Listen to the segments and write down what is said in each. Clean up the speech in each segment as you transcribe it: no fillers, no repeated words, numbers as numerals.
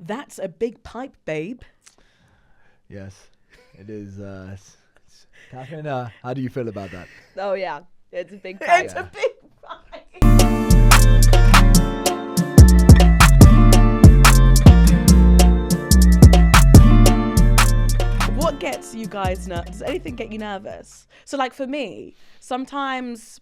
That's a big pipe, babe. Yes, it is. Katherine, how do you feel about that? Oh yeah, it's a big pipe. It's a big pipe. What gets you guys nervous? Does anything get you nervous? So like for me, sometimes,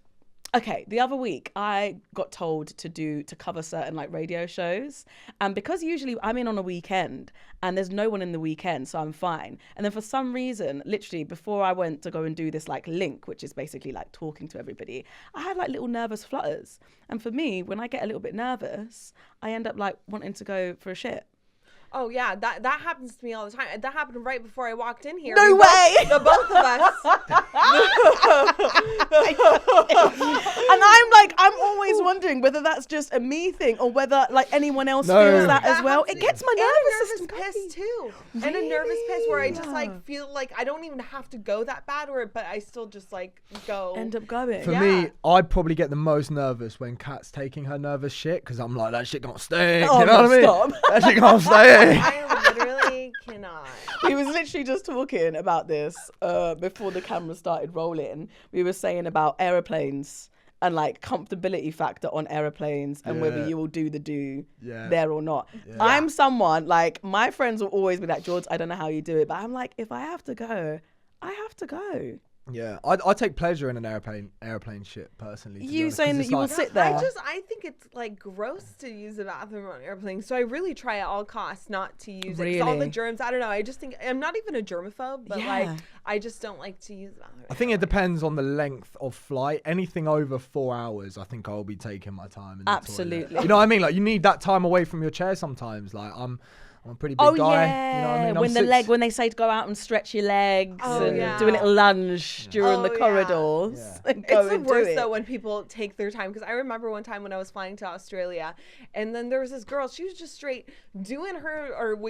okay, the other week I got told to cover certain like radio shows, and because usually I'm in on a weekend and there's no one in the weekend, so I'm fine. And then for some reason, literally before I went to go and do this like link, which is basically like talking to everybody, I had like little nervous flutters. And for me, when I get a little bit nervous, I end up like wanting to go for a shit. Oh yeah, that happens to me all the time. That happened right before I walked in here. No way! The both of us. And I'm always wondering whether that's just a me thing or whether like anyone else feels that as well. It gets my nervous system piss too. Really? And a nervous piss where I just like feel like I don't even have to go that bad, but I still just like go. End up going. For me, I'd probably get the most nervous when Kat's taking her nervous shit because I'm like, that shit can't stay. Oh, you know what I mean? stop. That shit can't stay. I literally cannot. We was literally just talking about this before the camera started rolling. We were saying about aeroplanes and like comfortability factor on aeroplanes and whether you will do there or not. Yeah. I'm someone like my friends will always be like, Jourd, I don't know how you do it, but I'm like, if I have to go, I have to go. Yeah, I take pleasure in an airplane shit personally. You saying that you will sit there? I think it's like gross to use the bathroom on airplanes, so I really try at all costs not to use it. 'Cause all the germs, I don't know. I just think I'm not even a germaphobe, but like I just don't like to use the bathroom. I think it depends on the length of flight. Anything over 4 hours, I think I'll be taking my time. In the Absolutely. toilet. You know what I mean? Like you need that time away from your chair sometimes. Like I'm a pretty big guy. Yeah. You know what I mean? When they say to go out and stretch your legs and do a little lunge during the corridors. Yeah. And it's the worst though when people take their time, because I remember one time when I was flying to Australia and then there was this girl, she was just straight doing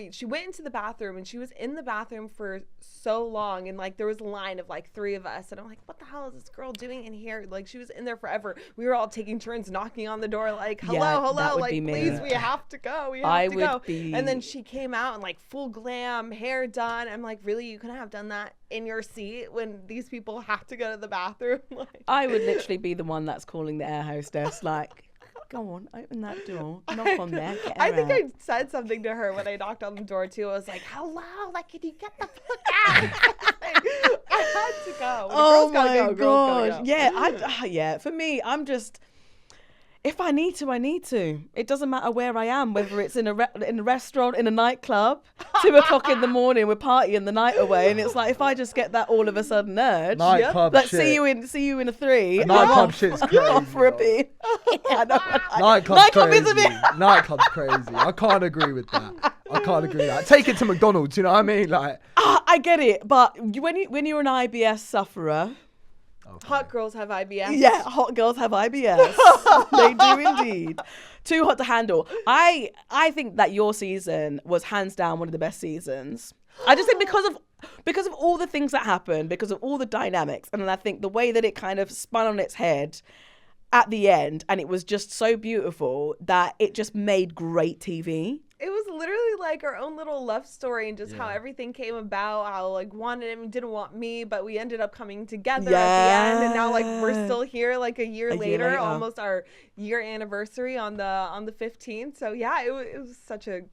she went into the bathroom and she was in the bathroom for so long, and like there was a line of like 3 of us and I'm like, what the hell is this girl doing in here? Like she was in there forever. We were all taking turns knocking on the door like, hello, like please, we have to go. And then she came out and like full glam, hair done. I'm like, really? You couldn't have done that in your seat when these people have to go to the bathroom? Like, I would literally be the one that's calling the air hostess like, go on, open that door, knock on there, get her I think out. I said something to her when I knocked on the door too. I was like, hello, like, can you get the fuck out? I had to go. Oh my gosh. Yeah, for me, I'm just, if I need to, I need to. It doesn't matter where I am, whether it's in a restaurant, in a nightclub, 2 o'clock in the morning, we're partying the night away, and it's like if I just get that all of a sudden urge, nightclub like shit. see you in a 3. Nightclub shit's crazy. Off for a beer. Nightclub's crazy. is a bit. Nightclub's crazy. I can't agree with that. Take it to McDonald's. You know what I mean? Like, I get it, but when you're an IBS sufferer. Okay. Hot girls have IBS. Yeah, hot girls have IBS. They do indeed. Too hot to handle. I think that your season was hands down one of the best seasons. I just think because of all the things that happened, because of all the dynamics, and then I think the way that it kind of spun on its head at the end, and it was just so beautiful that it just made great TV. It was literally like our own little love story, and just how everything came about, how like wanted him, didn't want me, but we ended up coming together at the end, and now like we're still here like a year later, almost our year anniversary on the 15th. So yeah, it was such a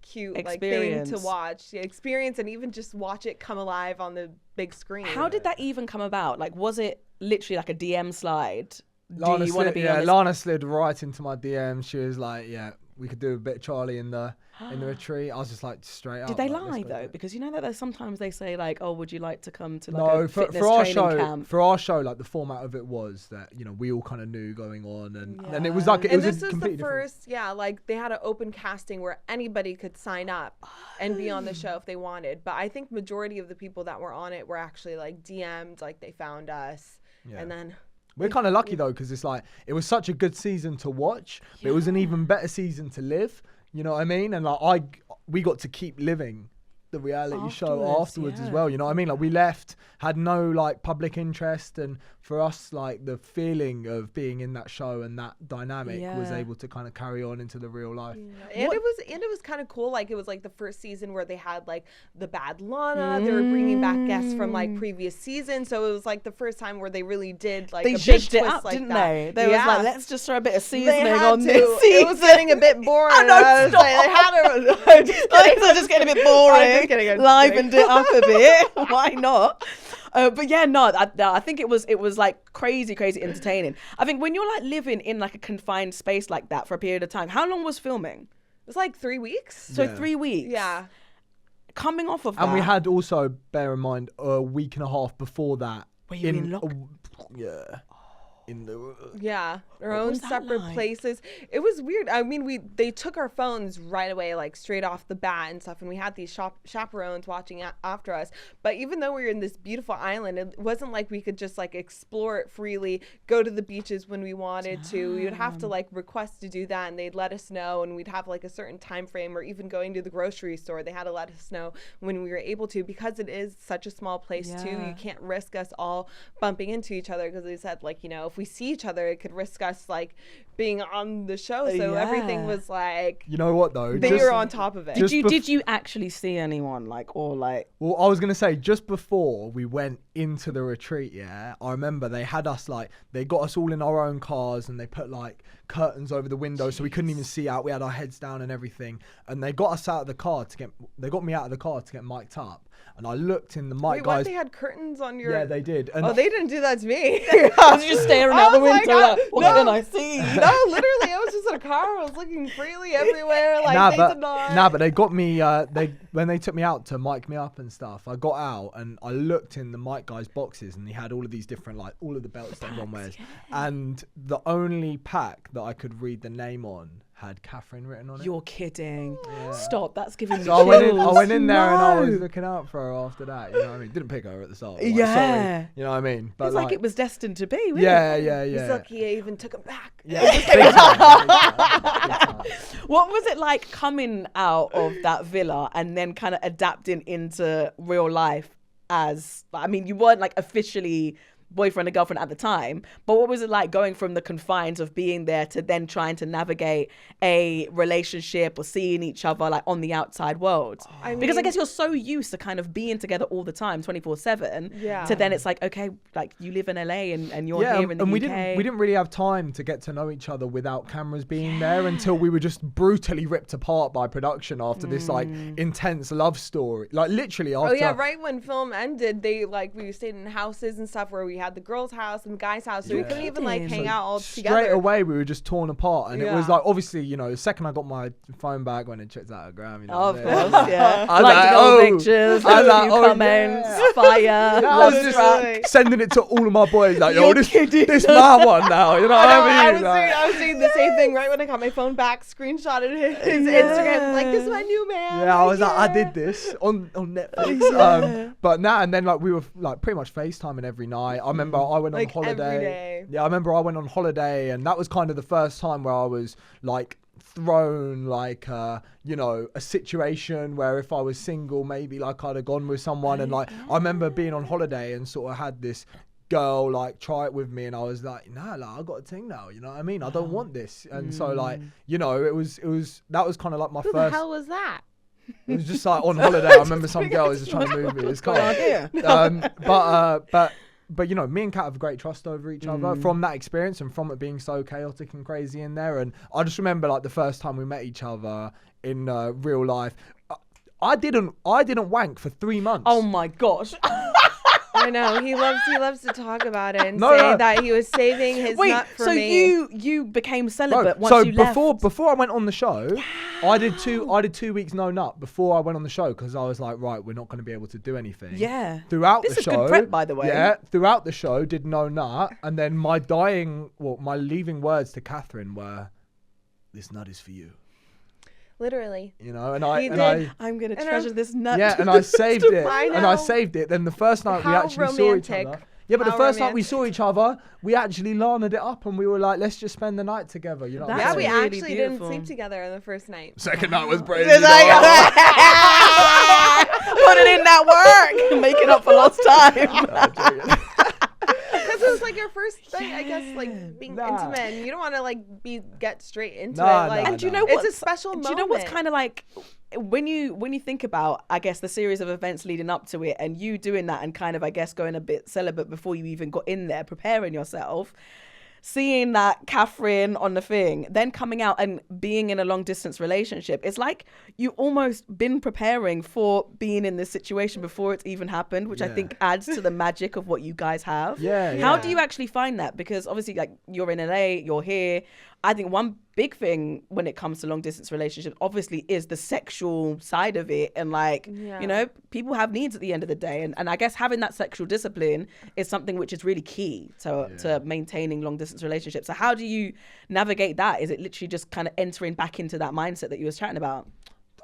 cute like thing to watch, experience, and even just watch it come alive on the big screen. How did that even come about? Like, was it literally like a DM slide? Lana slid right into my DM. She was like, yeah, we could do a bit of Charlie in the retreat. I was just like, straight up. Did they lie though? Because you know that sometimes they say like, oh, would you like to come to like a for fitness our training show, camp? For our show, like the format of it was that, you know, we all kind of knew going on, and it was like, this was the first, like they had an open casting where anybody could sign up and be on the show if they wanted. But I think majority of the people that were on it were actually like DM'd, like they found us, and then. We're kind of lucky though, because it's like, it was such a good season to watch, but it was an even better season to live. You know what I mean? And like we got to keep living the reality show afterwards as well. You know what I mean? Like we left, had no like public interest, and for us, like the feeling of being in that show and that dynamic was able to kind of carry on into the real life. And it was kind of cool. Like it was like the first season where they had like the bad Lana. They were bringing back guests from like previous seasons, so it was like the first time where they really did like they a big twist it up, like didn't that. they? They was like, let's just throw a bit of seasoning on this It season. was getting a bit boring. I know, stop. They had to just getting a bit boring. Livened it up a bit. Why not? But yeah, no, I think it was like crazy entertaining. I think when you're like living in like a confined space like that for a period of time, how long was filming? It was like 3 weeks. So 3 weeks. Yeah. Coming off of that. And we had also, bear in mind, a week and a half before that. Were you in lock? Yeah. In the our own separate places. It was weird. I mean, they took our phones right away, like straight off the bat and stuff, and we had these chaperones watching after us. But even though we were in this beautiful island, it wasn't like we could just like explore it freely, go to the beaches when we wanted to. We would have to like request to do that, and they'd let us know, and we'd have like a certain time frame, or even going to the grocery store, they had to let us know when we were able to, because it is such a small place too. You can't risk us all bumping into each other, because they said like, you know, if we see each other, it could risk us like being on the show. So everything was like, you know what though, they were on top of it. Did you actually see anyone like, or like? Well, I was gonna say, just before we went into the retreat, I remember they had us like, they got us all in our own cars, and they put like curtains over the window so we couldn't even see out. We had our heads down and everything, and they got us out of the car they got me out of the car to get mic'd up. And I looked in the mic, guys. What, they had curtains on your... Yeah, they did. And they didn't do that to me. I was just staring out the window like, what can I see? No, literally, I was just in a car. I was looking freely everywhere. Like, but they got me, when they took me out to mic me up and stuff, I got out and I looked in the mic guy's boxes, and he had all of these different, like, all of the belts that everyone wears. And the only pack that I could read the name on had Katherine written on it. You're kidding. Stop, that's giving me chills. I went in there and I was looking out for her after that, you know what I mean? Didn't pick her at the start. Like, sorry, you know what I mean? But it's like it was destined to be, wasn't it? He's lucky I even took him back. Yeah. Big time. What was it like coming out of that villa and then kind of adapting into real life as, I mean, you weren't like officially boyfriend and girlfriend at the time, but what was it like going from the confines of being there to then trying to navigate a relationship or seeing each other like on the outside world? Because I guess you're so used to kind of being together all the time 24/7 to then it's like, okay, like you live in LA and you're here in the UK. We didn't really have time to get to know each other without cameras being there until we were just brutally ripped apart by production after this like intense love story, like literally after right when film ended, they like, we stayed in houses and stuff where we had the girls' house and the guys' house, so we couldn't even like hang out all together. Straight away we were just torn apart, and it was like, obviously, you know, the second I got my phone back, when it checked out a gram, you know, of course, yeah. I like pictures, a few comments, fire. I was just like, sending it to all of my boys, like, yo, this my one now, you know what I mean? I was doing the same thing right when I got my phone back, screenshotted his Instagram, like, this is my new man. Yeah, I was like, I did this on Netflix. But now and then, like, we were like pretty much FaceTiming every night. I remember I went on holiday. Every day. Yeah, I remember I went on holiday, and that was kind of the first time where I was like thrown like you know, a situation where if I was single, maybe like I'd have gone with someone. And like I remember being on holiday and sort of had this girl like try it with me, and I was like, nah, like I got a thing now, you know what I mean? I don't want this. And so like, you know, it was that was kind of like my first. Who the hell was that? It was just like on holiday. I remember some girl was just trying to move me. It's kind of but you know, me and Kat have great trust over each other from that experience and from it being so chaotic and crazy in there. And I just remember like the first time we met each other in real life, I didn't wank for 3 months. Oh my gosh. I know, he loves to talk about it and say that he was saving his nut for me. So you became celibate once you left. Before I went on the show, I did 2 weeks no nut before I went on the show, because I was like, right, we're not going to be able to do anything. Yeah. Throughout this the show, is good prep, by the way. Yeah. Throughout the show, did no nut, and then my leaving words to Katherine were, "This nut is for you." Literally. You know, I'm going to treasure this nut. Yeah, and I saved it. And I saved it. Then the first night we actually saw each other. Yeah, but the first night we saw each other, we actually lanaed it up, and we were like, let's just spend the night together. You know. Yeah, we actually didn't sleep together on the first night. Second night was crazy. putting in that work, making up for lost time. Because it was like your first thing, I guess, like being intimate, and you don't want to like get straight into it. Like, and do you know it's what's a special moment. Do you know what's kind of like when you think about, I guess, the series of events leading up to it, and you doing that, and kind of, I guess, going a bit celibate before you even got in there, preparing yourself. Seeing that Katherine on the thing, then coming out and being in a long distance relationship, it's like you almost been preparing for being in this situation before it's even happened, which I think adds to the magic of what you guys have. How do you actually find that? Because obviously, like, you're in LA, you're here. I think one big thing when it comes to long distance relationships, obviously, is the sexual side of it. And like, you know, people have needs at the end of the day. And I guess having that sexual discipline is something which is really key to maintaining long distance relationships. So how do you navigate that? Is it literally just kind of entering back into that mindset that you was chatting about?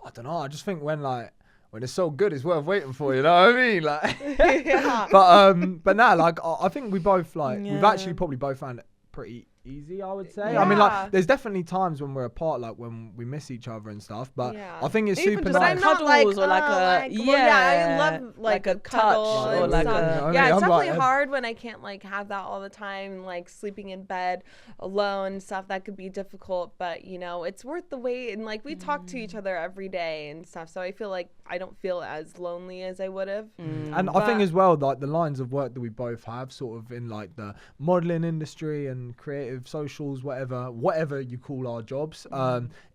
I don't know. I just think when it's so good, it's worth waiting for. You know what I mean? Like, but now, like, I think we both we've actually probably both found it pretty easy, I would say. I mean, like, there's definitely times when we're apart, like when we miss each other and stuff, but I think it's even super just nice. like cuddles or like I love like a touch or like stuff. It's definitely hard when I can't like have that all the time, like sleeping in bed alone and stuff. That could be difficult, but you know, it's worth the wait. And like we talk to each other every day and stuff, so I feel like I don't feel as lonely as I would have. And I think as well, like the lines of work that we both have, sort of in like the modeling industry and creative socials, whatever you call our jobs,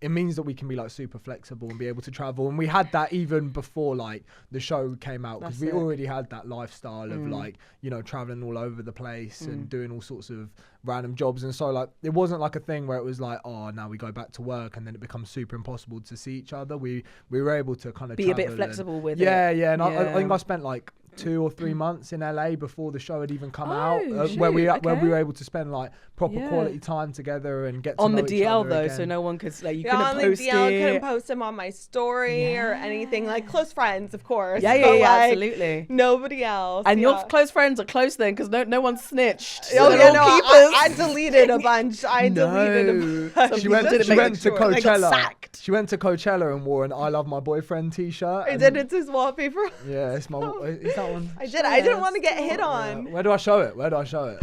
it means that we can be like super flexible and be able to travel. And we had that even before like the show came out, because we already had that lifestyle of like, you know, traveling all over the place and doing all sorts of random jobs. And so like it wasn't like a thing where it was like, oh, now we go back to work and then it becomes super impossible to see each other. We were able to kind of be a bit flexible with it. And I think I spent like 2 or 3 months in LA before the show had even come out, where we were able to spend like proper quality time together and get to on know the each DL other though, again. so no one could like on the DL, couldn't post them on my story or anything. Like close friends, of course. Yeah, like, absolutely. Nobody else. And your close friends are close then, because no one snitched. I deleted a bunch. I deleted a bunch. She went to Coachella. She went to Coachella and wore an "I Love My Boyfriend" T-shirt. I did. It's his wallpaper. Yeah, it's my. Is that one? I did. I didn't want to get hit on. Where do I show it?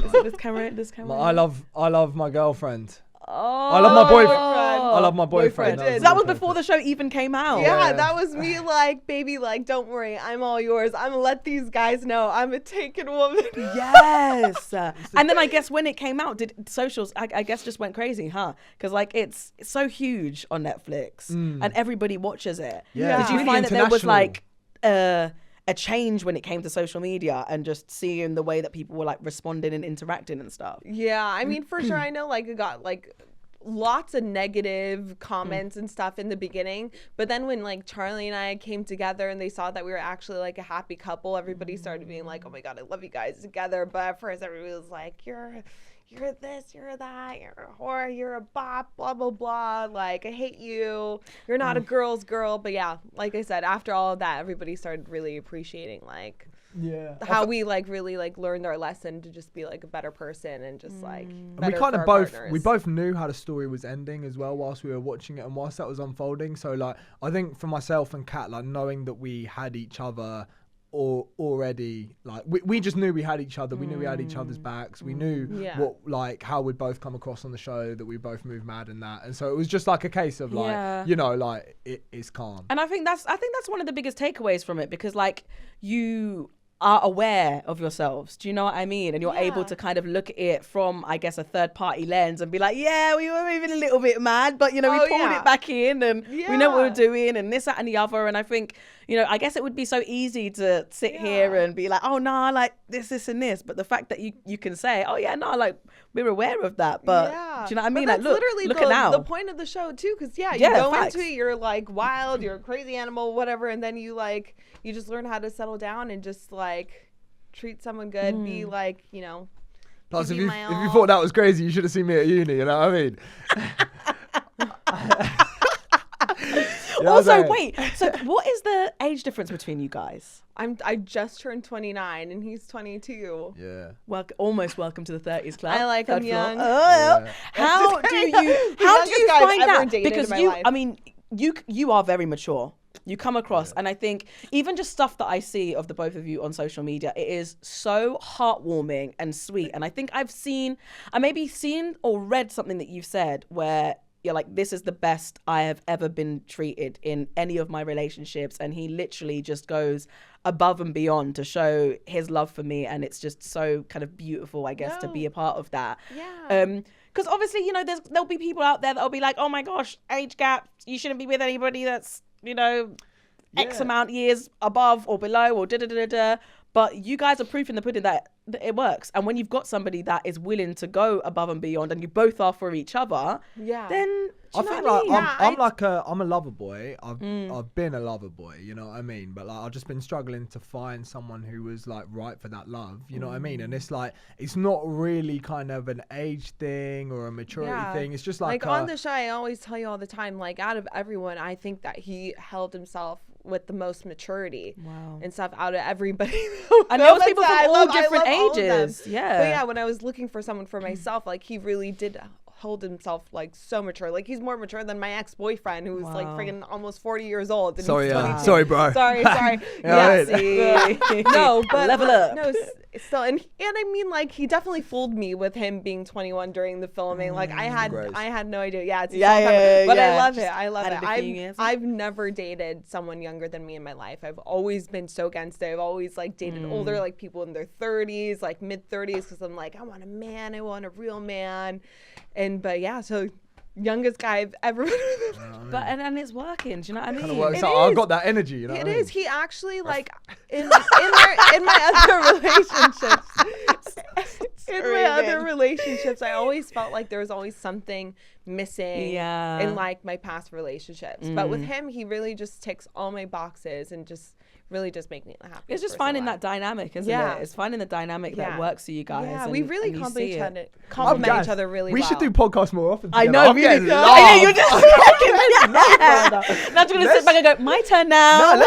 Is it this camera? This camera? I love my girlfriend. Oh, I love my boyfriend. I love my boyfriend. That was before the show even came out. Yeah, that was me like, baby, like, don't worry, I'm all yours. I'm gonna let these guys know I'm a taken woman. Yes. And then I guess when it came out, did socials, I guess, just went crazy, huh? Because like it's so huge on Netflix and everybody watches it. Yeah. Did you Really find that there was like a change when it came to social media and just seeing the way that people were like responding and interacting and stuff? Yeah, I mean, for sure. I know like it got like lots of negative comments and stuff in the beginning, but then when like Charlie and I came together and they saw that we were actually like a happy couple, everybody started being like, oh my God, I love you guys together. But at first everybody was like, you're this, you're that, you're a whore, you're a bop, blah, blah, blah. Like, I hate you. You're not a girl's girl. But yeah, like I said, after all of that, everybody started really appreciating like how we like really like learned our lesson to just be like a better person and just like better we kind of partners. we both knew how the story was ending as well whilst we were watching it and whilst that was unfolding. So like I think for myself and Kat, like knowing that we had each other or already, like we just knew we had each other. We knew we had each other's backs. We knew what like how we'd both come across on the show, that we both moved mad and that. And so it was just like a case of like you know, like it's calm. And I think that's one of the biggest takeaways from it, because like you are aware of yourselves. Do you know what I mean? And you're able to kind of look at it from, I guess, a third party lens and be like, yeah, we were moving a little bit mad, but you know, we pulled it back in and we know what we're doing and this, that and the other. And I think, you know, I guess it would be so easy to sit here and be like, oh no, like this and this. But the fact that you can say, oh yeah, no, like we're aware of that. But do you know what I mean? But that's like, literally look at now. The point of the show too, because you go into it, you're like wild, you're a crazy animal, whatever, and then you just learn how to settle down and just like treat someone good, be like, you know. Plus, if you thought that was crazy, you should have seen me at uni. You know what I mean? Also, wait. So, what is the age difference between you guys? I just turned 29 and he's 22. Yeah. Well, almost welcome to the 30s club. I like him young. How do you find that? Because you are very mature. You come across, and I think even just stuff that I see of the both of you on social media, it is so heartwarming and sweet. And I think I maybe seen or read something that you've said where you're like, this is the best I have ever been treated in any of my relationships. And he literally just goes above and beyond to show his love for me. And it's just so kind of beautiful, I guess, to be a part of that. Yeah. Because obviously, you know, there'll be people out there that'll be like, oh my gosh, age gap, you shouldn't be with anybody that's, you know, X amount years above or below or da-da-da-da-da. But you guys are proof in the pudding that it works. And when you've got somebody that is willing to go above and beyond, and you both are for each other, then I think like I'm a lover boy. I've been a lover boy, you know what I mean? But like I've just been struggling to find someone who was like right for that love, you know what I mean? And it's like it's not really kind of an age thing or a maturity thing. It's just like on the show, I always tell you all the time, like out of everyone, I think that he held himself with the most maturity and stuff out of everybody. And there was people from all different ages. Yeah. But yeah, when I was looking for someone for myself, like he really did hold himself like so mature. Like he's more mature than my ex-boyfriend who was like freaking almost 40 years old. And sorry, bro. Sorry. No, but level up. No, still, and I mean, like he definitely fooled me with him being 21 during the filming. Like I had no idea. But I love it. I love it. I've never dated someone younger than me in my life. I've always been so against it. I've always like dated older, like people in their 30s, like mid 30s, because I'm like, I want a man. I want a real man. But yeah, so youngest guy I've ever been with. But and it's working. Do you know what I mean? Kind of works out. I've got that energy. You know it what I is. mean? He actually like in my other relationships. In my other relationships, I always felt like there was always something missing in like my past relationships. But with him, he really just ticks all my boxes and just really just make me happy. It's just finding that dynamic, isn't it? It's finding the dynamic that works for you guys. Yeah, and, we really and complement each other really well. We should do podcasts more often together. I know, I'm really. getting You're just now you're gonna sit back and go, my turn now. No,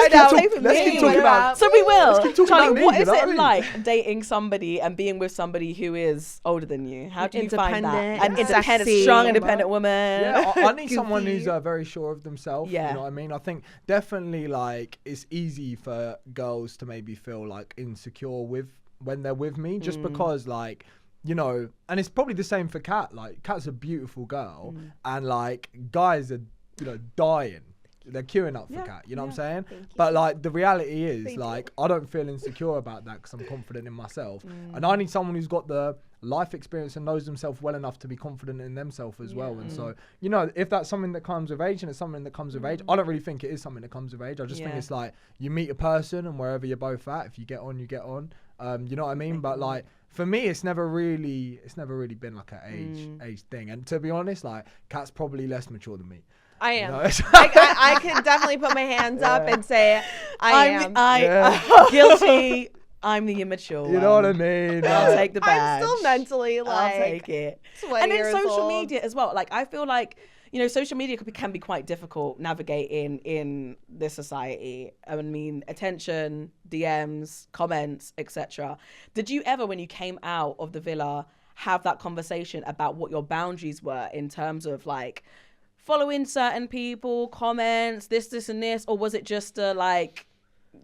let's keep talking about. So we will. Charlie, about me, what is you know what I it mean? like dating somebody and being with somebody who is older than you? How do you find that? An independent, sexy, strong, independent woman. Yeah, I need someone who's very sure of themselves. Yeah. You know what I mean? I think definitely like it's easy for girls to maybe feel like insecure when they're with me, just because like, you know, and it's probably the same for Kat. Like Kat's a beautiful girl, and like guys are, you know, dying. They're queuing up for Kat, you know what I'm saying? But like the reality is like I don't feel insecure about that because I'm confident in myself, and I need someone who's got the life experience and knows themselves well enough to be confident in themselves as well. And so, you know, if that's something that comes with age and it's something that comes with age, I don't really think it is something that comes with age. I just think it's like you meet a person and wherever you're both at, if you get on, you get on. You know what I mean? But like for me, it's never really been like an age thing. And to be honest, like Kat's probably less mature than me. I am. You know? I can definitely put my hands up and say I'm guilty. I'm the immature. You know what I mean? I'll take the badge. I'm still mentally like, I'll take it. 20 and then years social old. media as well. Like I feel like, you know, social media can be quite difficult navigating in this society. I mean, attention, DMs, comments, etc. Did you ever, when you came out of the villa, have that conversation about what your boundaries were in terms of like following certain people, comments, this and this, or was it just like,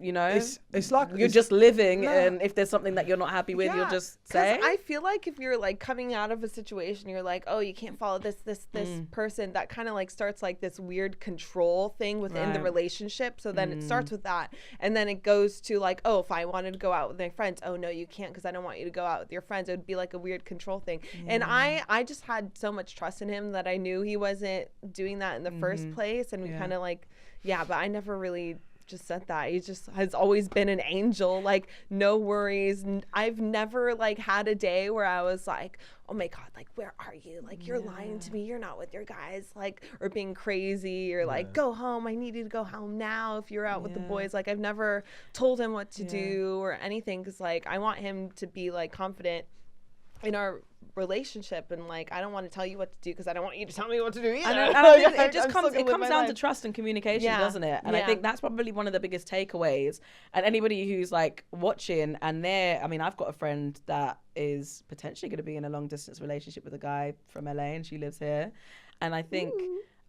you know, it's like you're just living, and if there's something that you're not happy with, you'll just say? I feel like if you're like coming out of a situation, you're like, oh, you can't follow this person, that kind of like starts like this weird control thing within the relationship. So then it starts with that, and then it goes to like, oh, if I wanted to go out with my friends, oh no, you can't because I don't want you to go out with your friends. It would be like a weird control thing. And I just had so much trust in him that I knew he wasn't doing that in the first place, and we kind of like, but I never really just said that. He just has always been an angel, like no worries. I've never like had a day where I was like, oh my god, like where are you, like you're lying to me, you're not with your guys, like, or being crazy, or like go home, I need you to go home now if you're out with the boys. Like I've never told him what to do or anything, because like I want him to be like confident in our relationship, and like I don't want to tell you what to do because I don't want you to tell me what to do either. And I think it just comes down to trust and communication, doesn't it? And I think that's probably one of the biggest takeaways. And anybody who's like watching and I've got a friend that is potentially going to be in a long distance relationship with a guy from LA, and she lives here, and I think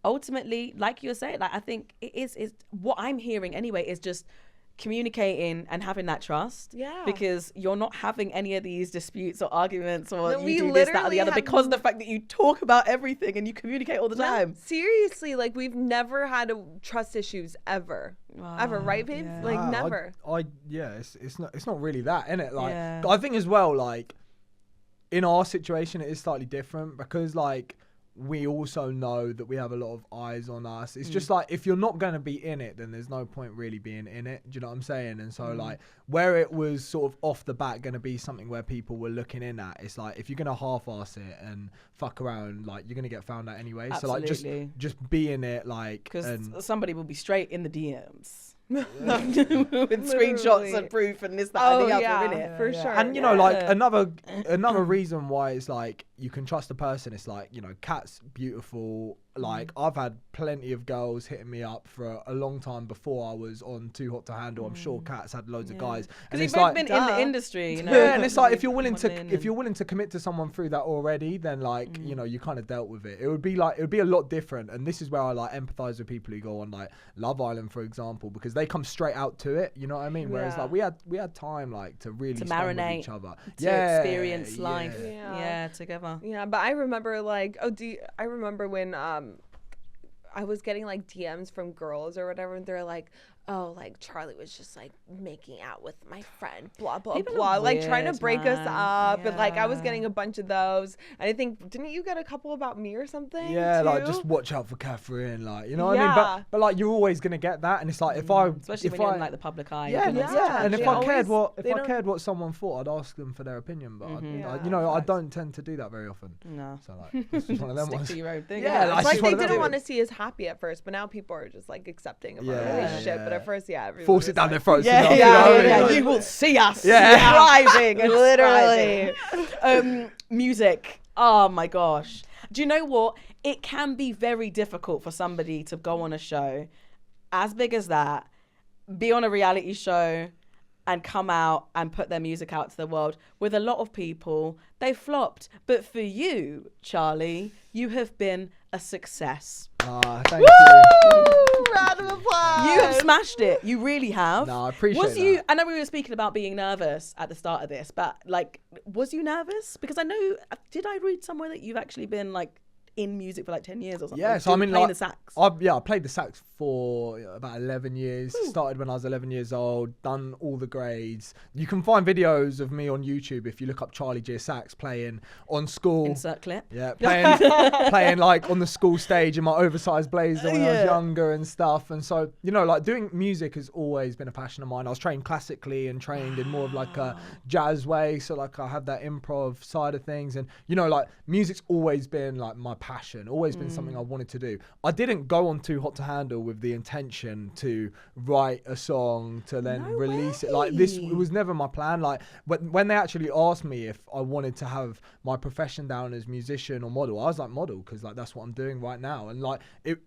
ultimately, like you were saying, like I think it is what I'm hearing anyway is just communicating and having that trust. Yeah. Because you're not having any of these disputes or arguments or No, you we do this, that, or literally the other, have- because of the fact that you talk about everything and you communicate all the No, time. seriously, like we've never had trust issues ever. Ever, right, babe? yeah. Like never. It's not really that, innit? Like, Yeah. I think as well, like, in our situation, it is slightly different because, like, we also know that we have a lot of eyes on us. It's just like, if you're not going to be in it, then there's no point really being in it. Do you know what I'm saying? And so, like, where it was sort of off the bat going to be something where people were looking in at, it's like, if you're going to half-ass it and fuck around, like, you're going to get found out anyway. Absolutely. So, like, just be in it, like, Because and somebody will be straight in the DMs. With screenshots and proof and this, that, and the other, innit? for sure. And you know, like another reason why it's like you can trust a person. It's like, you know, Kat's beautiful. Like I've had plenty of girls hitting me up for a long time before I was on Too Hot to Handle. I'm sure Kat's had loads of guys. Because you've both been in the industry, you know. Yeah, and it's like if you're willing modelling to commit to someone through that already, then like you know, you kind of dealt with it. It would be a lot different. And this is where I like empathize with people who go on like Love Island, for example, because they come straight out to it. You know what I mean? Whereas like we had time like to really to spend marinate, with each other, to experience life, Yeah. together. Yeah, but I remember like, I remember when I was getting like DMs from girls or whatever, and they're like, oh, like Charlie was just like making out with my friend, blah blah People blah, are like trying to weird, break us man. up, and like I was Yeah. getting a bunch of those, and I think didn't you get a couple about me or something? Yeah, like too? just watch out for Katherine, like, you know what I mean? Yeah. But like you're always gonna get that, and it's like Especially if when you're I in like the public eye. yeah, you can yeah, and if they I cared always- if they I don't- cared what someone thought, I'd ask them for their opinion. But Yeah, you know, I facts. don't tend to do that very often. No. So like, it's just one of them Stick ones. to your own thing. Yeah, innit? like, It's like just they one of them didn't want ones. to see us happy at first, but now people are just like accepting of our Yeah, relationship. But yeah. at first, yeah, everyone Force was it down like, their throats. Yeah, enough, yeah, you know what I yeah, mean? you will see us Yeah. thriving and Literally. thriving. Music. Oh my gosh. Do you know what? It can be very difficult for somebody to go on a show as big as that, be on a reality show, and come out and put their music out to the world. With a lot of people, they flopped. But for you, Charlie, you have been a success. Thank you. Round of applause. You have smashed it. You really have. No, I appreciate Was you? that. I know we were speaking about being nervous at the start of this, but like, was you nervous? Because I know, did I read somewhere that you've actually been like in music for like 10 years or something? Yeah, so I mean, playing like, the sax. I played the sax for about 11 years. Started when I was 11 years old, done all the grades. You can find videos of me on YouTube if you look up Charlie Jeer sax playing on school. Insert clip. Yeah, playing like on the school stage in my oversized blazer when I was younger and stuff. And so, you know, like doing music has always been a passion of mine. I was trained classically and trained in more of like a jazz way. So like I have that improv side of things. And, you know, like music's always been like my passion, always been something I wanted to do. I didn't go on Too Hot to Handle with the intention to write a song to then release it. Like this, it was never my plan. Like when they actually asked me if I wanted to have my profession down as musician or model, I was like model, because like that's what I'm doing right now. And like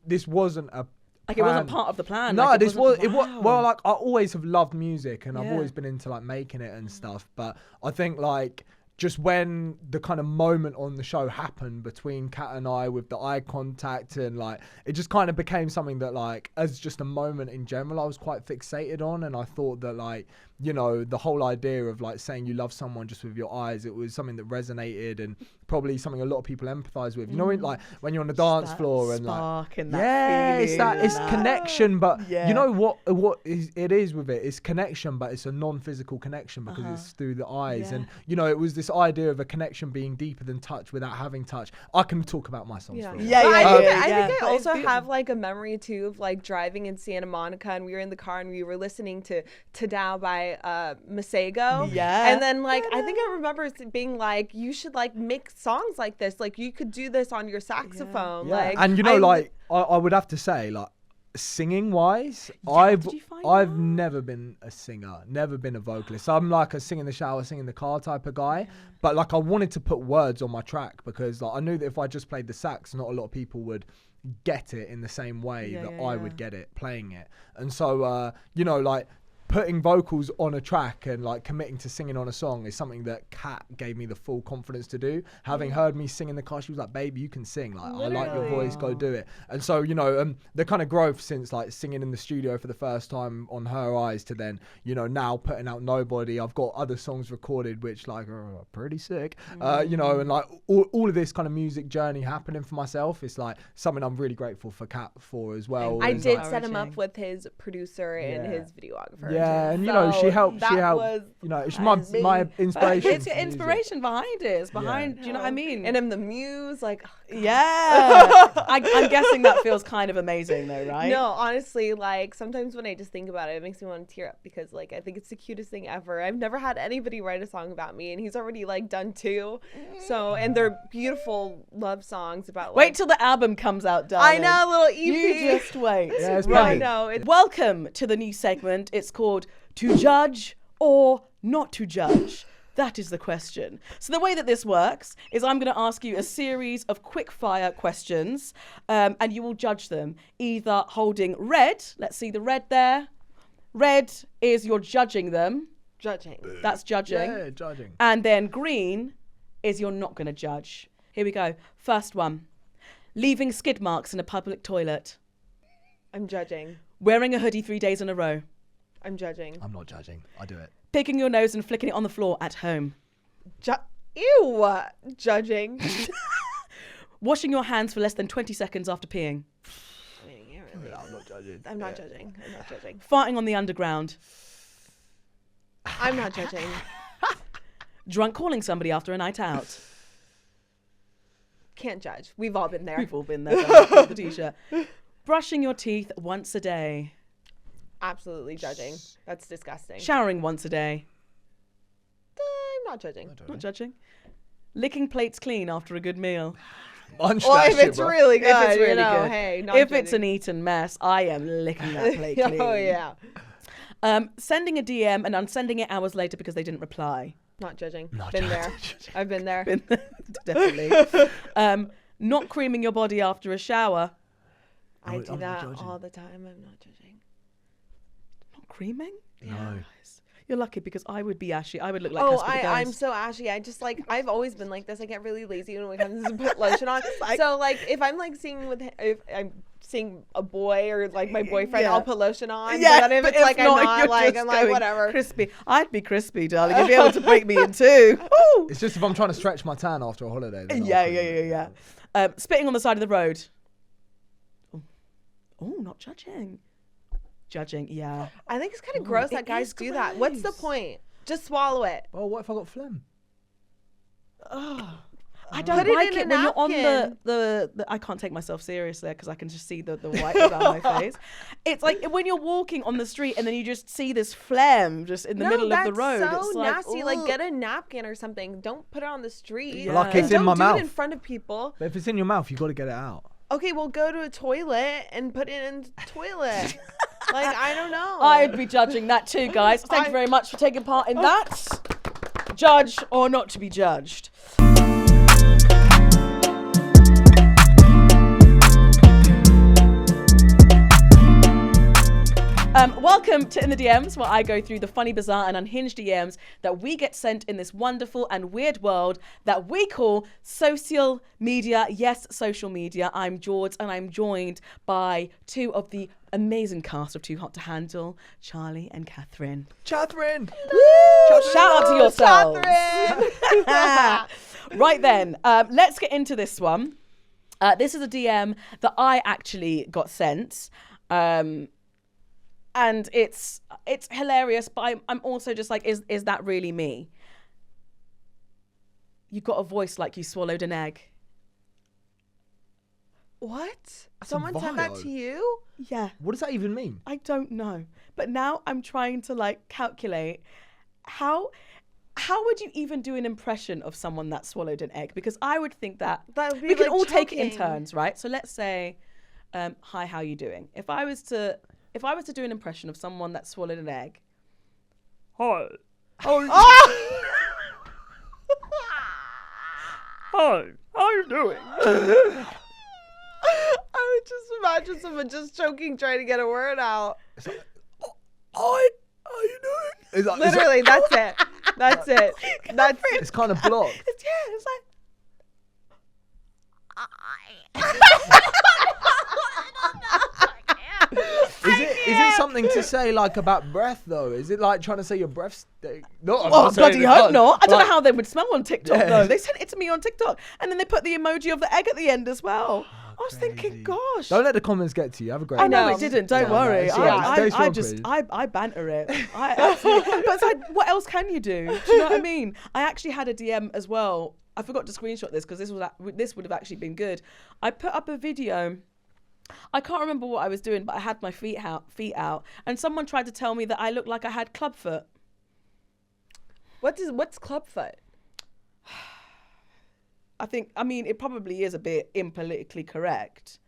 this wasn't a Like it wasn't part of the plan. No, like, this was it was wow. well, like I always have loved music and I've Yeah. always been into like making it and stuff. But I think like just when the kind of moment on the show happened between Kat and I with the eye contact, and like it just kind of became something that like as just a moment in general I was quite fixated on. And I thought that like, you know, the whole idea of like saying you love someone just with your eyes, it was something that resonated and probably something a lot of people empathize with. You know, like when you're on the dance that floor and like spark and that yeah, it's that feeling it's and connection. But Yeah. you know what it is with it, it's connection, but it's a non-physical connection because it's through the eyes. Yeah. And you know, it was this idea of a connection being deeper than touch without having touch. I can talk about my songs for a Yeah, But yeah, I think, yeah, I, yeah. think I But it's also beautiful. have like a memory too of like driving in Santa Monica, and we were in the car and we were listening to Tadao by Masego. Yeah. And then like I think I remember it being like, you should like make songs like this. Like you could do this on your saxophone. Yeah. Like And you know, like I would have to say, like singing wise, did you find I've that? never been a singer, never been a vocalist. I'm like a sing in the shower, sing in the car type of guy. But like I wanted to put words on my track because like I knew that if I just played the sax, not a lot of people would get it in the same way that I would get it playing it. And so you know, like putting vocals on a track and like committing to singing on a song is something that Kat gave me the full confidence to do. Having heard me sing in the car, she was like, baby, you can sing. Like, I like your voice, go do it. And so, you know, the kind of growth since like singing in the studio for the first time on Her Eyes to then, you know, now putting out Nobody. I've got other songs recorded which like are pretty sick, you know, and like all of this kind of music journey happening for myself. It's like something I'm really grateful for Kat for as well. I did like, set him up with his producer and his videographer. Yeah, and you know, she helped. You know, it's my inspiration. It's your inspiration behind it. It's behind. Do you know what I mean? And I'm the muse. Like, yeah. I'm guessing that feels kind of amazing, though, right? No, honestly, like sometimes when I just think about it, it makes me want to tear up because like I think it's the cutest thing ever. I've never had anybody write a song about me, and he's already like done 2. So, and they're beautiful love songs about. Like, wait till the album comes out, darling. I know, little EP. You just wait. Yeah, it's right. No, Welcome to the new segment. It's called To Judge or Not to Judge. That is the question. So the way that this works is I'm going to ask you a series of quick fire questions, and you will judge them either holding red. Let's see the red there. Red is you're judging them. Judging. That's judging. Yeah, judging. And then green is you're not going to judge. Here we go. First one. Leaving skid marks in a public toilet. I'm judging. Wearing a hoodie 3 days in a row. I'm judging. I'm not judging. I do it. Picking your nose and flicking it on the floor at home. Ew. Judging. Washing your hands for less than 20 seconds after peeing. I mean, yeah, really. I'm not judging. I'm not judging. I'm not judging. Farting on the underground. I'm not judging. Drunk calling somebody after a night out. Can't judge. We've all been there. We've all been there. The t-shirt. Brushing your teeth once a day. Absolutely judging. That's disgusting. Showering once a day. I'm not judging. Not judging. Licking plates clean after a good meal. Munch Or that if shit, it's bro. really good, If it's really you know, good. hey, not If judging. it's an eaten mess, I am licking that plate clean. Oh, yeah. Sending a DM and unsending it hours later because they didn't reply. Not judging. Not Been judging. there. I've been there. Definitely. Not creaming your body after a shower. I do I'm not that judging. all the time. I'm not judging. Not creaming? No. Guys, you're lucky because I would be ashy. I would look like Oh, Casper the I'm Ghost. so ashy. I just like I've always been like this. I get really lazy when it comes to put lotion on. So like if I'm like if I'm seeing a boy or like my boyfriend, Yeah. I'll put lotion on. Yeah, but then if but it's like I'm not you're like just I'm like going whatever. Crispy. I'd be crispy, darling. You'd be able to break me in two. Woo! It's just if I'm trying to stretch my tan after a holiday. then I'll Yeah, put yeah, it yeah, in. yeah. Spitting on the side of the road. Oh, not judging. Judging, yeah. I think it's kind of gross it that guys is do that. What's the gross. point? Just swallow it. Well, what if I got phlegm? I don't Put it like in it a when you're on napkin. the I can't take myself seriously because I can just see the white around my face. It's like when you're walking on the street and then you just see this phlegm just in the middle of the road. So It's like, nasty. ugh. Like get a napkin or something. Don't put it on the street. Yeah. Like it's And in don't my do mouth. it in front of people. But if it's in your mouth, you got to get it out. Okay, well go to a toilet and put it in the toilet. Like I don't know. I'd be judging that too, guys. Thank you very much for taking part in that. Judge or not to be judged. Welcome to In the DMs, where I go through the funny, bizarre, and unhinged DMs that we get sent in this wonderful and weird world that we call social media. Yes, social media. I'm Jourd, and I'm joined by two of the amazing cast of Too Hot to Handle, Charlie and Katherine. Catherine! Shout out to yourselves. Catherine. Right then, let's get into this one. This is a DM that I actually got sent. And it's hilarious, but I'm also just like, is that really me? You've got a voice like you swallowed an egg. What? Someone said that vile. to you? Yeah, What does that even mean? I don't know. But now I'm trying to like calculate how would you even do an impression of someone that swallowed an egg? Because I would think that That would be we can like all take it in choking. turns, right? So let's say, hi, how you doing? If I was to do an impression of someone that swallowed an egg. Hi. Oh! Hi. How you doing? I would just imagine someone just choking, trying to get a word out. It's like, I Literally, that's it. That's it. That's It's kind of blocked. It's like. Is it something to say like about breath though? Is it like trying to say your breath stink? No, I'm Oh, not saying bloody it hope does, not. I don't but- know how they would smell on TikTok, Yeah. though. They sent it to me on TikTok. And then they put the emoji of the egg at the end as well. I was Crazy. thinking, gosh. Don't let the comments get to you. Have a great I know No. it didn't. Don't Yeah, worry. no, it's I alright. just, Stay I banter it. I absolutely, but it's like, what else can you do? Do you know what I mean? I actually had a DM as well. I forgot to screenshot this because this would have actually been good. I put up a video. I can't remember what I was doing, but I had my feet out, and someone tried to tell me that I looked like I had clubfoot. what's clubfoot? I mean, it probably is a bit impolitically correct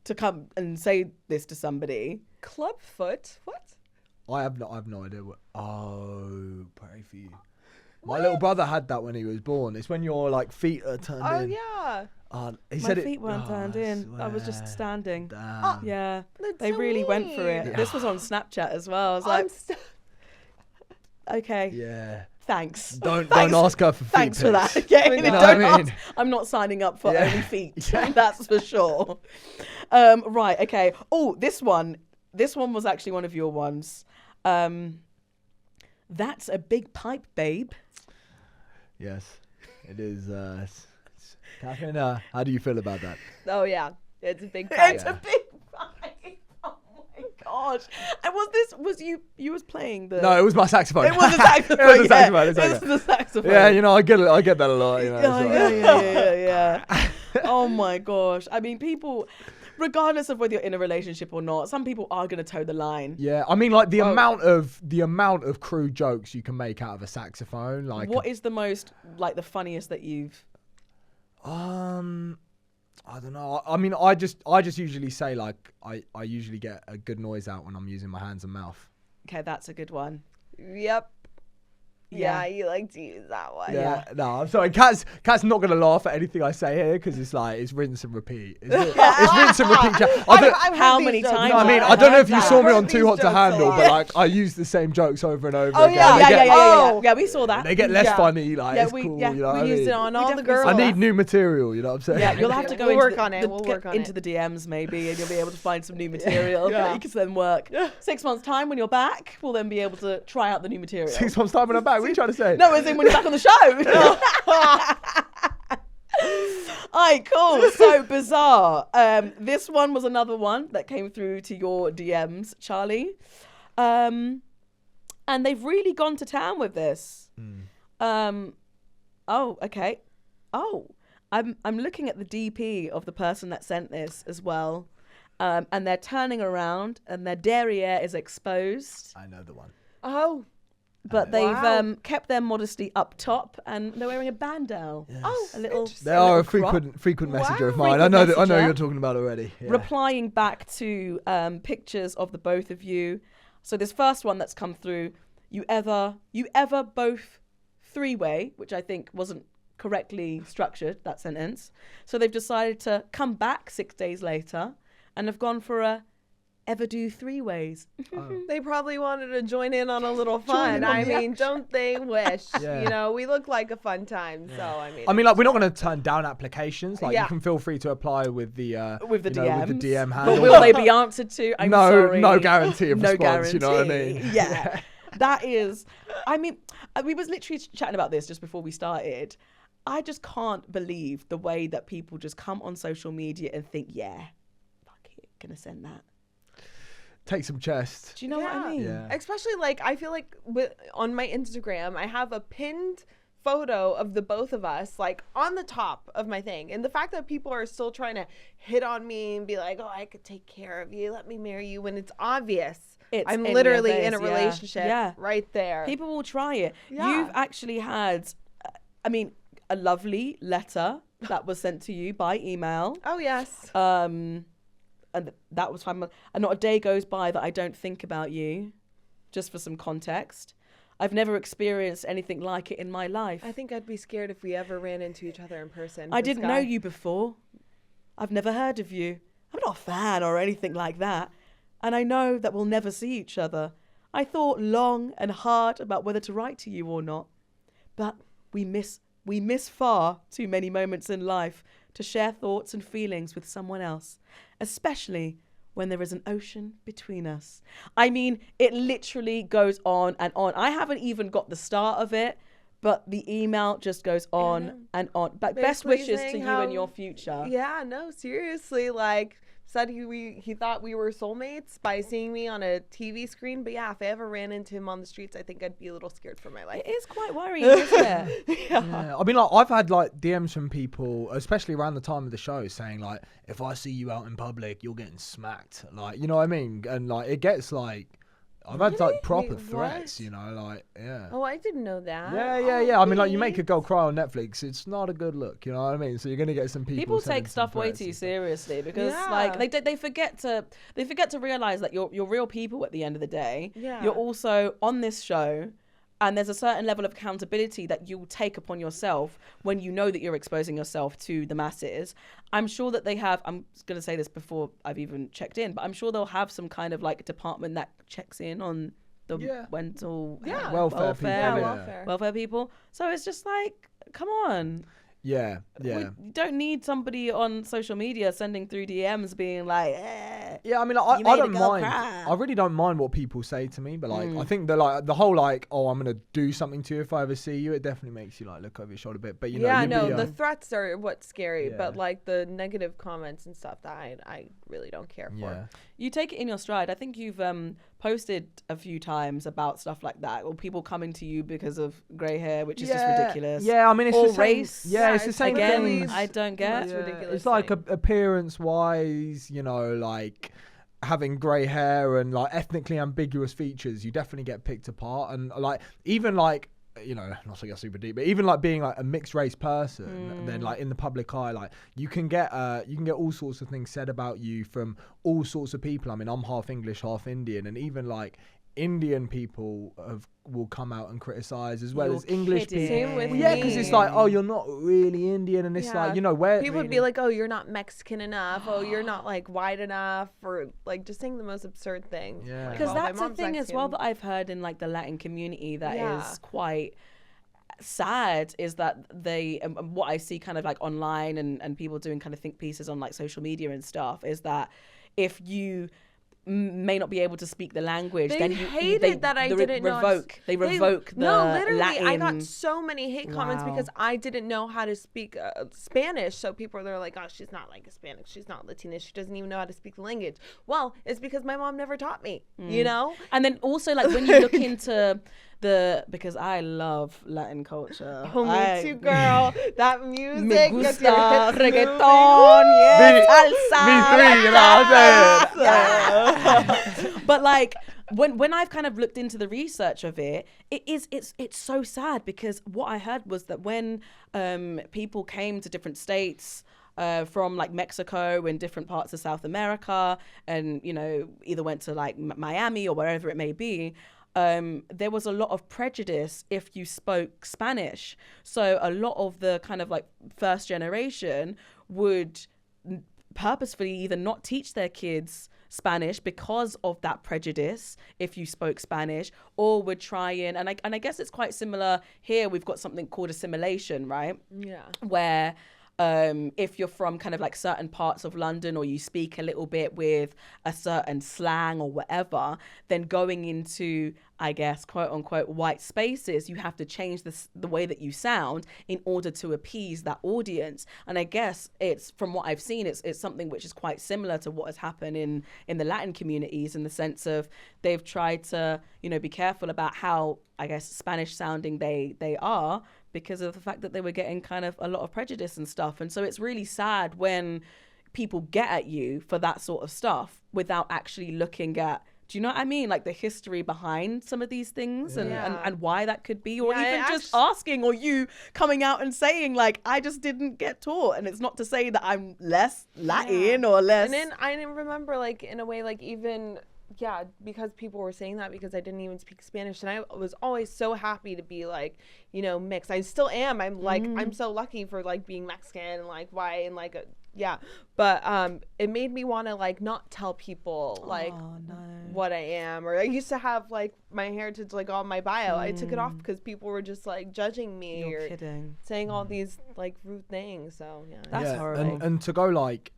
to come and say this to somebody. Clubfoot? What? I have no idea what. Oh, pray for you. My little brother had that when he was born. It's when your like feet are turned Oh in. yeah. He My said feet weren't turned in. I was just swear. standing. Damn. Yeah, That's they so really went for it. mean. This was on Snapchat as well. I was I'm like, okay, Yeah. thanks. Don't Thanks. ask her for feet Thanks for pics. that. Yeah, You know don't what I mean? ask. I'm not signing up for Yeah. only feet. Yeah. That's for sure. Right. Okay. Oh, this one was actually one of your ones. That's a big pipe, babe. Yes, it is. Catherine, how do you feel about that? Oh yeah. It's a big pipe. It's a big pipe. Oh my gosh. And was you was playing the... No, it was my saxophone. It was a saxophone. It was a yeah. saxophone. It was the saxophone. Yeah, you know, I get that a lot. You know, Oh, it's yeah, like- yeah. Oh my gosh. I mean, people, regardless of whether you're in a relationship or not, some people are going to toe the line. Yeah, I mean, like the Oh. amount of crude jokes you can make out of a saxophone. Like, What is the most, like, the funniest that you've... I don't know. I mean, I just usually say like I usually get a good noise out when I'm using my hands and mouth. Okay, that's a good one. Yep. Yeah. Yeah, you like to use that one. Yeah, no, I'm sorry. Kat's not gonna laugh at anything I say here because it's like it's rinse and repeat. It's rinse and repeat. I don't, I've How heard many these jokes times a I lot. mean, I've I don't know heard if you that. saw me I've on heard Too these Hot to jokes a Handle, lot. but like I use the same jokes over and over Oh, again. yeah, They Yeah, get, Oh. yeah, we saw that. They get less Yeah. funny. Like Yeah, it's we- cool. yeah, You know We what I used mean? it on We all the definitely girls. saw I that. need new material. You know what I'm saying? Yeah, you'll have to go We'll into work on it. We'll work on into it. the DMs maybe, and you'll be able to find some new material Yeah. that you can then work. 6 months' time, when you're back, we'll then be able to try out the new material. 6 months time when I'm back. What are you trying to say? No, as in when you're back on the show. Alright, cool. So bizarre. This one was another one that came through to your DMs, Charlie. And they've really gone to town with this. Oh, okay. Oh, I'm looking at the DP of the person that sent this as well. And they're turning around and their derriere is exposed. I know the one. Oh. But they've Wow. kept their modesty up top, and they're wearing a bandeau. Oh, A little. They are a little crop. frequent messenger of Wow. mine. I know Frequent who messenger. you're talking about already. Yeah. Replying back to pictures of the both of you. So this first one that's come through, you ever both three-way, which I think wasn't correctly structured, that sentence. So they've decided to come back 6 days later and have gone for a ever do three ways. They probably wanted to join in on a little Join fun. in on I the mean, don't they wish? Yeah. You know, we look like a fun time. So, I mean, like we're not going to turn down applications. Like Yeah. you can feel free to apply with the With the you know, DMs. with the DM handle. But will they be answered to? I'm no, sorry. no guarantee of No response. You know what I guarantee. mean? Yeah. That is, I mean, we was literally chatting about this just before we started. I just can't believe the way that people just come on social media and think, yeah, fuck it, gonna send that. Take some chest. Do you know what I mean? Yeah. Especially like I feel like on my Instagram, I have a pinned photo of the both of us like on the top of my thing, and the fact that people are still trying to hit on me and be like, oh, I could take care of you, let me marry you, when it's obvious I'm any of literally theirs, in a yeah. relationship Yeah. right there. People will try it. Yeah. You've actually had, I mean, a lovely letter that was sent to you by email. Oh yes. And that was fine. And not a day goes by that I don't think about you, just for some context. I've never experienced anything like it in my life. I think I'd be scared if we ever ran into each other in person. I This didn't guy. know you before. I've never heard of you. I'm not a fan or anything like that. And I know that we'll never see each other. I thought long and hard about whether to write to you or not. But we miss far too many moments in life to share thoughts and feelings with someone else, especially when there is an ocean between us. I mean, it literally goes on and on. I haven't even got the start of it, but the email just goes on and on. But best wishes to you and your future. Yeah, no, seriously, like, said he thought we were soulmates by seeing me on a TV screen. But yeah, if I ever ran into him on the streets, I think I'd be a little scared for my life. It is quite worrying, isn't it? Yeah. I mean, like, I've had like DMs from people, especially around the time of the show, saying like, if I see you out in public, you're getting smacked. Like, you know what I mean? And like, it gets like, I've had like proper threats, you know, like, yeah. Oh, I didn't know that. Yeah. I mean, like, you make a girl cry on Netflix, it's not a good look, you know what I mean? So you're gonna get some people take stuff way too seriously because like they forget to realize that you're real people at the end of the day. Yeah. You're also on this show, and there's a certain level of accountability that you'll take upon yourself when you know that you're exposing yourself to the masses. I'm sure that they have, I'm going to say this before I've even checked in, but I'm sure they'll have some kind of like department that checks in on the mental welfare people. So it's just like, come on. Yeah. You don't need somebody on social media sending through DMs being like, yeah, I mean, I don't mind. Cry. I really don't mind what people say to me, but like, I think that like the whole like, oh, I'm gonna do something to you if I ever see you. It definitely makes you like look over your shoulder a bit. But you know, the threats are what's scary, but like the negative comments and stuff that I really don't care for. You take it in your stride. I think you've posted a few times about stuff like that, or people coming to you because of grey hair, which is just ridiculous. Yeah, I mean, it's or the same, race. Yeah, it's the same thing. I don't get. It's ridiculous. It's like appearance-wise, you know, like having grey hair and like ethnically ambiguous features. You definitely get picked apart, and like even like, you know, not to get super deep, but even like being like a mixed race person, then like in the public eye, like you can get all sorts of things said about you from all sorts of people. I mean, I'm half English, half Indian, and even like Indian people will come out and criticize as well as English people. Same with me. Because it's like, oh, you're not really Indian, and it's like, you know, where people would be like, oh, you're not Mexican enough, oh, you're not like white enough, or like just saying the most absurd things. Yeah, because that's a thing as well that I've heard in like the Latin community that is quite sad, is that they what I see kind of like online and people doing kind of think pieces on like social media and stuff is that if you may not be able to speak the language, then they didn't revoke the literally Latin. I got so many hate comments because I didn't know how to speak Spanish. So people are like, oh, she's not like Hispanic, she's not Latina, she doesn't even know how to speak the language. Well, it's because my mom never taught me, you know. And then also like when you look into because I love Latin culture. Oh, me too, girl. That music. Me gusta reggaeton, salsa. But like when I've kind of looked into the research of it, it's so sad because what I heard was that when people came to different states from like Mexico and different parts of South America, and you know either went to like Miami or wherever it may be. There was a lot of prejudice if you spoke Spanish. So a lot of the kind of like first generation would purposefully either not teach their kids Spanish because of that prejudice if you spoke Spanish, or would try and I guess it's quite similar here. We've got something called assimilation, right? Yeah. Where if you're from kind of like certain parts of London, or you speak a little bit with a certain slang or whatever, then going into, I guess, quote unquote, white spaces, you have to change the way that you sound in order to appease that audience. And I guess it's, from what I've seen, it's something which is quite similar to what has happened in the Latin communities, in the sense of they've tried to, you know, be careful about how, I guess, Spanish sounding they are, because of the fact that they were getting kind of a lot of prejudice and stuff. And so it's really sad when people get at you for that sort of stuff without actually looking at, do you know what I mean? Like the history behind some of these things and why that could be, or even just asking, or you coming out and saying like, I just didn't get taught. And it's not to say that I'm less Latin or less. And then I remember like in a way, like even yeah, because people were saying that because I didn't even speak Spanish, and I was always so happy to be like, you know, mixed. I still am. I'm like, I'm so lucky for like being Mexican and like white and like yeah, but it made me want to like not tell people like what I am. Or I used to have like my heritage like on my bio. I took it off because people were just like judging me You're or kidding. saying all these like rude things. So yeah, That's horrible. And to go like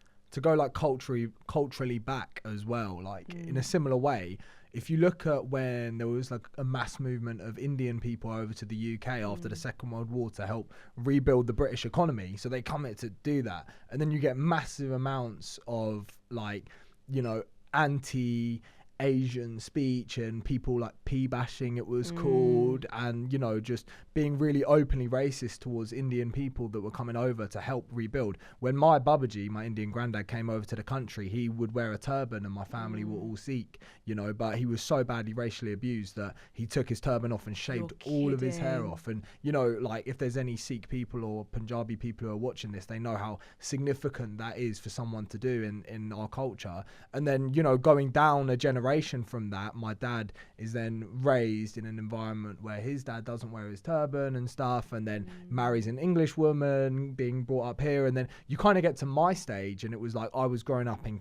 culturally back as well, like in a similar way. If you look at when there was like a mass movement of Indian people over to the UK after the Second World War to help rebuild the British economy, so they come here to do that, and then you get massive amounts of like, you know, anti-Asian speech and people like p-bashing it was called, and you know, just being really openly racist towards Indian people that were coming over to help rebuild. When my Babaji, my Indian granddad, came over to the country, he would wear a turban and my family were all Sikh, you know, but he was so badly racially abused that he took his turban off and shaved all of his hair off. And you know, like if there's any Sikh people or Punjabi people who are watching this, they know how significant that is for someone to do in our culture. And then, you know, going down a generation from that, my dad is then raised in an environment where his dad doesn't wear his turban and stuff, and then marries an English woman, being brought up here, and then you kind of get to my stage, and it was like I was brought up in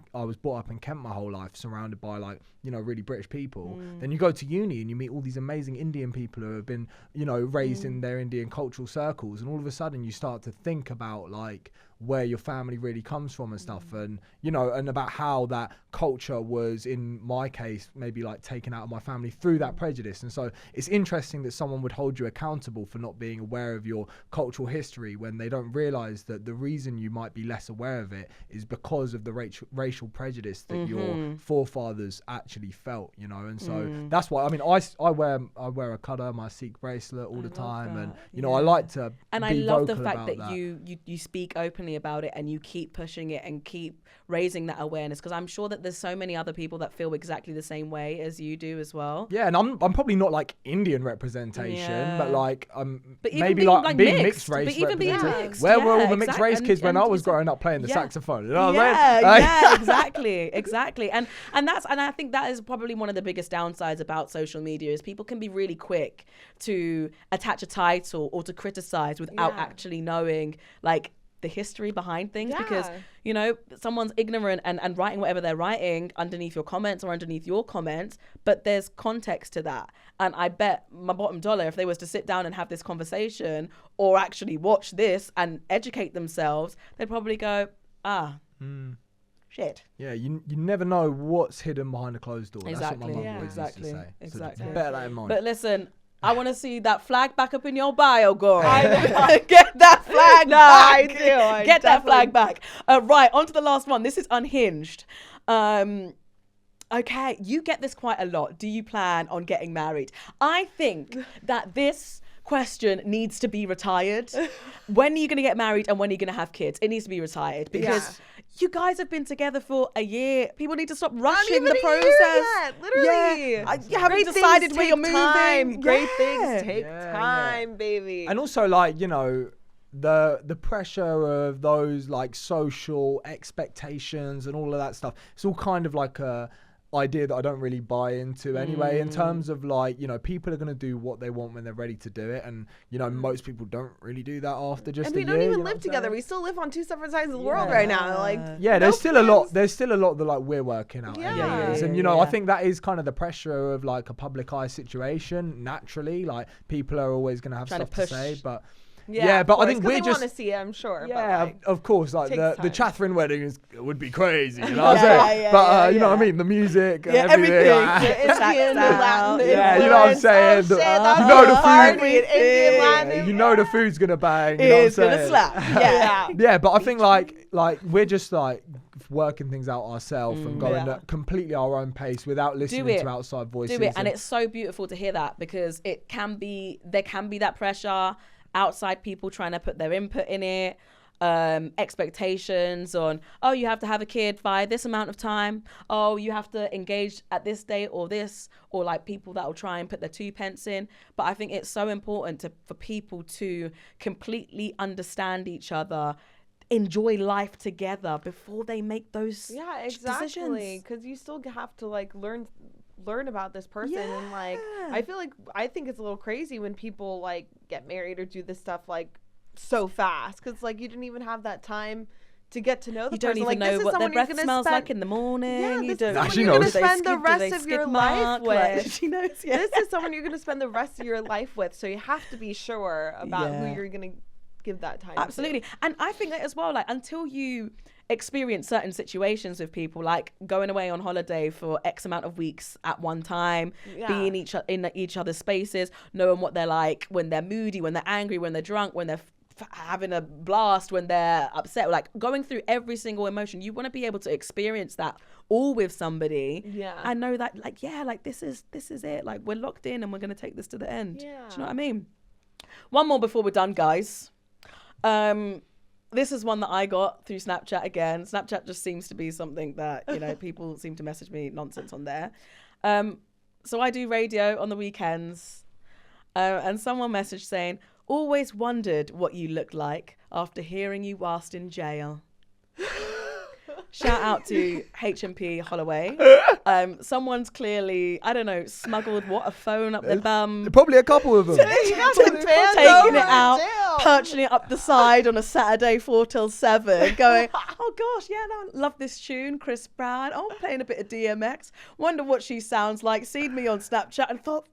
Kent my whole life, surrounded by like, you know, really British people. Then you go to uni and you meet all these amazing Indian people who have been, you know, raised in their Indian cultural circles, and all of a sudden you start to think about like where your family really comes from and stuff, and you know, and about how that culture was, in my case, maybe like taken out of my family through that prejudice. And so it's interesting that someone would hold you accountable for not being aware of your cultural history when they don't realize that the reason you might be less aware of it is because of the racial prejudice that your forefathers actually felt, you know. And so that's why, I mean, I wear a Qadar, my Sikh bracelet all the time, and you know, I like to and be I love the vocal fact about that you speak openly about it and you keep pushing it and keep raising that awareness, because I'm sure that there's so many other people that feel exactly the same way as you do as well. Yeah, and I'm probably not like Indian representation, but like but maybe like being mixed race. But even being mixed, where were all the mixed race kids when I was growing up playing the saxophone? You know what I'm saying? exactly. And I think that is probably one of the biggest downsides about social media, is people can be really quick to attach a title or to criticize without actually knowing like the history behind things, because you know, someone's ignorant and writing whatever they're writing underneath your comments or underneath your comments, but there's context to that. And I bet my bottom dollar, if they was to sit down and have this conversation or actually watch this and educate themselves, they'd probably go, shit. Yeah, you never know what's hidden behind a closed door. Exactly. That's what my mum always used to say. Exactly. So bear that in mind. But listen, I want to see that flag back up in your bio, girl. Get that flag back. I do. Get that flag back. Right, on to the last one. This is unhinged. Okay, you get this quite a lot. Do you plan on getting married? I think that this question needs to be retired. When are you going to get married and when are you going to have kids? It needs to be retired, because you guys have been together for a year. People need to stop rushing the process. Literally. You haven't decided where you're moving. Great things take time, baby. And also, like, you know, the pressure of those like social expectations and all of that stuff, it's all kind of like a idea that I don't really buy into anyway, in terms of like, you know, people are going to do what they want when they're ready to do it, and you know, most people don't really do that after just a year. And we don't even live together. We still live on two separate sides of the world right now. Like, there's still a lot that like we're working out anyways. And you know, I think that is kind of the pressure of like a public eye situation. Naturally, like people are always going to have stuff to say, but but I think we're just want to see it, I'm sure. Yeah, but like, of course. Like the Catherine wedding would be crazy, you know what I'm saying? But you know what I mean? The music, and everything. everything. the Indian, the Latin, you know what I'm saying? You know the food. Indian, Latin. You know the food's gonna bang. You know It's gonna slap. Yeah, but I think like we're just like working things out ourselves and going at completely our own pace without listening to outside voices. Do it, and it's so beautiful to hear that, because there can be that pressure. Outside people trying to put their input in it, expectations on, oh, you have to have a kid by this amount of time, oh, you have to engage at this date or this, or like people that will try and put their 2 pence in. But I think it's so important for people to completely understand each other, enjoy life together before they make those decisions. Because you still have to like learn learn about this person. And like, I think it's a little crazy when people like get married or do this stuff like so fast, because like you didn't even have that time to get to know the person. You don't even know what their breath smells like in the morning. Yeah, you this don't. is someone She you're going knows. to spend the rest of your life with. She knows. Yeah. This is someone you're going to spend the rest of your life with, so you have to be sure about who you're going to give that time Absolutely. to. And I think that as well, like, until you experience certain situations with people, like going away on holiday for X amount of weeks at one time, being in each other's spaces, knowing what they're like when they're moody, when they're angry, when they're drunk, when they're having a blast, when they're upset, like going through every single emotion. You want to be able to experience that all with somebody. I know that, like, like this is it, like we're locked in and we're going to take this to the end. Do you know what I mean? One more before we're done, guys. This is one that I got through Snapchat again. Snapchat just seems to be something that, you know, people seem to message me nonsense on there. So I do radio on the weekends, and someone messaged saying, always wondered what you looked like after hearing you whilst in jail. Shout out to HMP Holloway. Someone's clearly, I don't know, smuggled a phone up their bum. Probably a couple of them. Taking it out, perching it up the side on a Saturday 4 till 7, going, oh gosh, yeah, no, love this tune, Chris Brown. Oh, playing a bit of DMX. Wonder what she sounds like. Seen me on Snapchat and thought,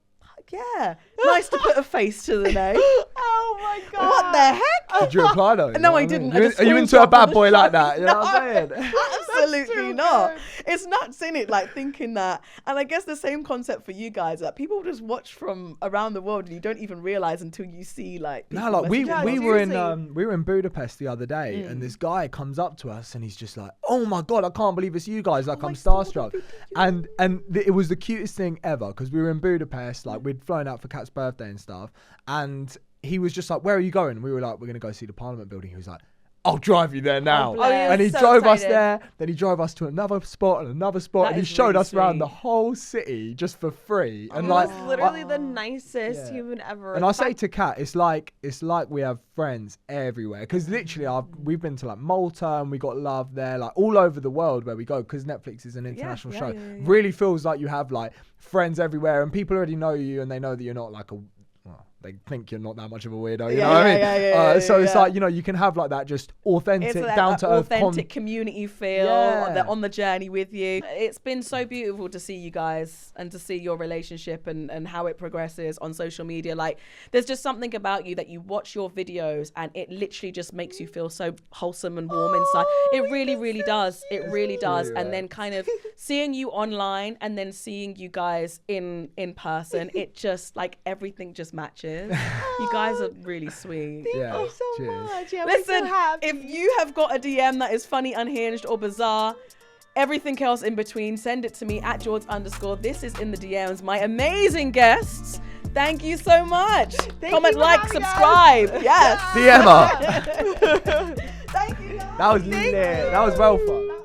yeah, nice to put a face to the name. Oh my god! What the heck? Did you reply though? No, I didn't. Are you into a bad boy like that? You know what I'm saying? Absolutely not. It's nuts, in it, like thinking that. And I guess the same concept for you guys, that people just watch from around the world and you don't even realize until you see like. No, like we were in Budapest the other day, and this guy comes up to us and he's just like, "Oh my god, I can't believe it's you guys!" Like I'm starstruck, and it was the cutest thing ever, because we were in Budapest, like we'd flown out for Kat's birthday and stuff, and he was just like, "Where are you going?" We were like, "We're gonna go see the Parliament building." He was like, "I'll drive you there now." And he drove us there. Then he drove us to another spot and another spot, and he showed us around the whole city just for free. And like, was literally the nicest human ever. And I say to Kat, it's like we have friends everywhere, because literally we've been to like Malta and we got love there, like all over the world where we go, because Netflix is an international show. Really feels like you have like friends everywhere, and people already know you and they know that you're not like they think you're not that much of a weirdo, you know what I mean? So it's like, you know, you can have like that just authentic, down to earth, authentic community feel. They're on the journey with you. It's been so beautiful to see you guys and to see your relationship and how it progresses on social media. Like, there's just something about you that you watch your videos and it literally just makes you feel so wholesome and warm inside. It really, really does. It really does. And then kind of seeing you online and then seeing you guys in person, it just like everything just matches. You guys are really sweet. Thank you so much. Yeah, listen, so happy. If you have got a DM that is funny, unhinged, or bizarre, everything else in between, send it to me at _. This is in the DMs. My amazing guests. Thank you so much. Comment, like, subscribe. Yes. DM her. Thank you. That was lit. That was well fun.